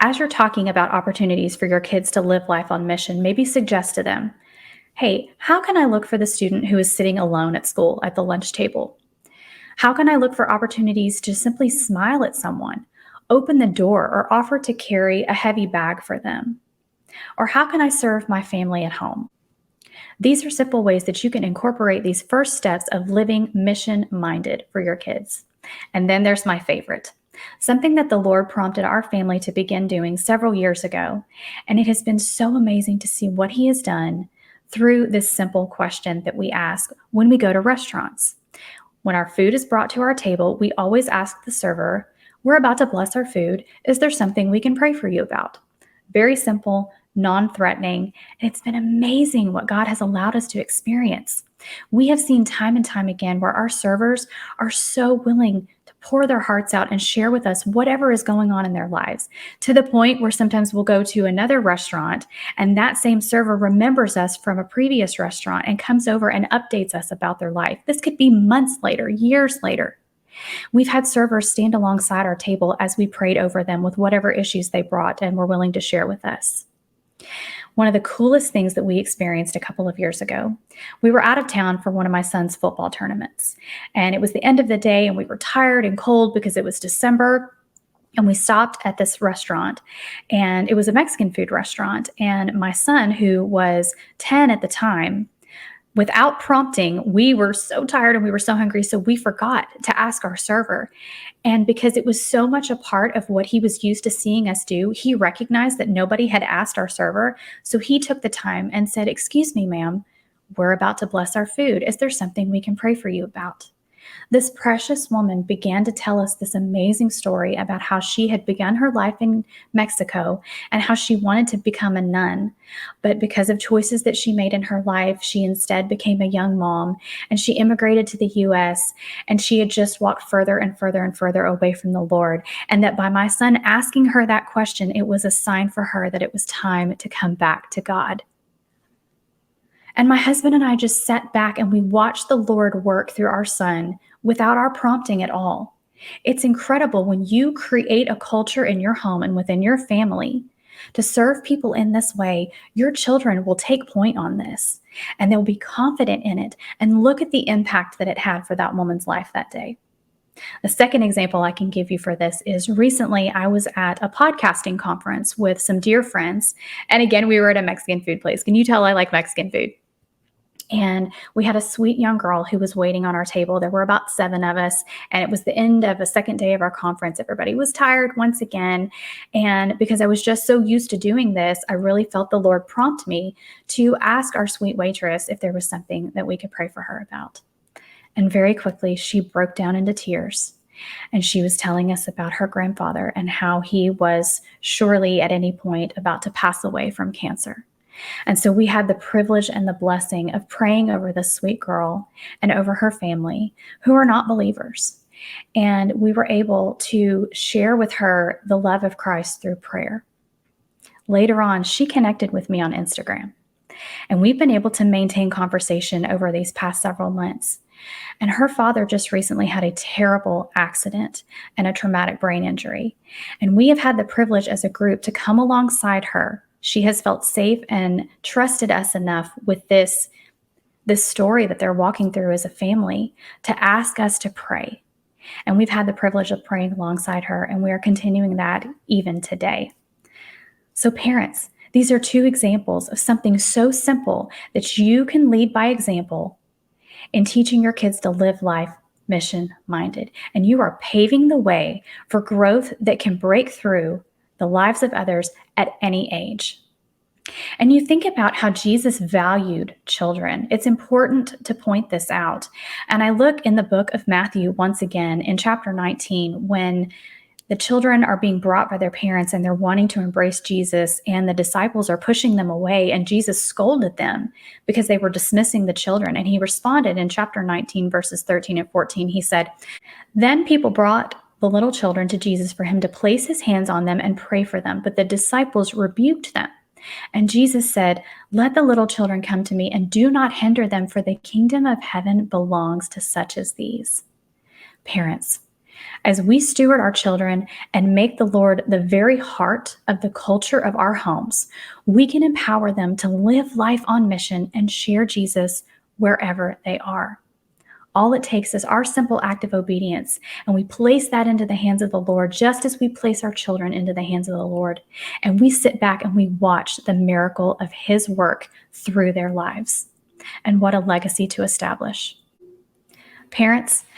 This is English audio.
as you're talking about opportunities for your kids to live life on mission, maybe suggest to them, hey, how can I look for the student who is sitting alone at school at the lunch table? How can I look for opportunities to simply smile at someone, open the door, or offer to carry a heavy bag for them? Or how can I serve my family at home? These are simple ways that you can incorporate these first steps of living mission minded for your kids. And then there's my favorite, something that the Lord prompted our family to begin doing several years ago. And it has been so amazing to see what He has done through this simple question that we ask when we go to restaurants. When our food is brought to our table, we always ask the server, we're about to bless our food. Is there something we can pray for you about? Very simple, non-threatening, and it's been amazing what God has allowed us to experience. We have seen time and time again where our servers are so willing to pour their hearts out and share with us whatever is going on in their lives, to the point where sometimes we'll go to another restaurant and that same server remembers us from a previous restaurant and comes over and updates us about their life. This could be months later, years later. We've had servers stand alongside our table as we prayed over them with whatever issues they brought and were willing to share with us. One of the coolest things that we experienced a couple of years ago, we were out of town for one of my son's football tournaments. And it was the end of the day and we were tired and cold because it was December. And we stopped at this restaurant, and it was a Mexican food restaurant. And my son, who was 10 at the time, without prompting, we were so tired and we were so hungry, so we forgot to ask our server. And because it was so much a part of what he was used to seeing us do, he recognized that nobody had asked our server. So he took the time and said, "Excuse me, ma'am, we're about to bless our food. Is there something we can pray for you about?" This precious woman began to tell us this amazing story about how she had begun her life in Mexico and how she wanted to become a nun. But because of choices that she made in her life, she instead became a young mom, and she immigrated to the US, and she had just walked further and further and further away from the Lord. And that by my son asking her that question, it was a sign for her that it was time to come back to God. And my husband and I just sat back and we watched the Lord work through our son without our prompting at all. It's incredible when you create a culture in your home and within your family to serve people in this way. Your children will take point on this and they'll be confident in it, and look at the impact that it had for that woman's life that day. The second example I can give you for this is recently I was at a podcasting conference with some dear friends. And again, we were at a Mexican food place. Can you tell I like Mexican food? And we had a sweet young girl who was waiting on our table. There were about 7 of us, and it was the end of a second day of our conference. Everybody was tired once again. And because I was just so used to doing this, I really felt the Lord prompt me to ask our sweet waitress if there was something that we could pray for her about. And very quickly, she broke down into tears. And she was telling us about her grandfather and how he was surely at any point about to pass away from cancer. And so we had the privilege and the blessing of praying over this sweet girl and over her family who are not believers. And we were able to share with her the love of Christ through prayer. Later on, she connected with me on Instagram. And we've been able to maintain conversation over these past several months. And her father just recently had a terrible accident and a traumatic brain injury. And we have had the privilege as a group to come alongside her. She has felt safe and trusted us enough with this story that they're walking through as a family to ask us to pray. And we've had the privilege of praying alongside her, and we are continuing that even today. So parents, these are 2 examples of something so simple that you can lead by example in teaching your kids to live life mission-minded. And you are paving the way for growth that can break through the lives of others at any age. And you think about how Jesus valued children. It's important to point this out. And I look in the book of Matthew once again in chapter 19 when the children are being brought by their parents and they're wanting to embrace Jesus, and the disciples are pushing them away, and Jesus scolded them because they were dismissing the children. And he responded in chapter 19, verses 13 and 14. He said, "Then people brought the little children to Jesus for him to place his hands on them and pray for them. But the disciples rebuked them. And Jesus said, 'Let the little children come to me and do not hinder them, for the kingdom of heaven belongs to such as these.'" Parents, As we steward our children and make the Lord the very heart of the culture of our homes, we can empower them to live life on mission and share Jesus wherever they are. All it takes is our simple act of obedience, and we place that into the hands of the Lord, just as we place our children into the hands of the Lord. And we sit back and we watch the miracle of His work through their lives. And what a legacy to establish. Parents,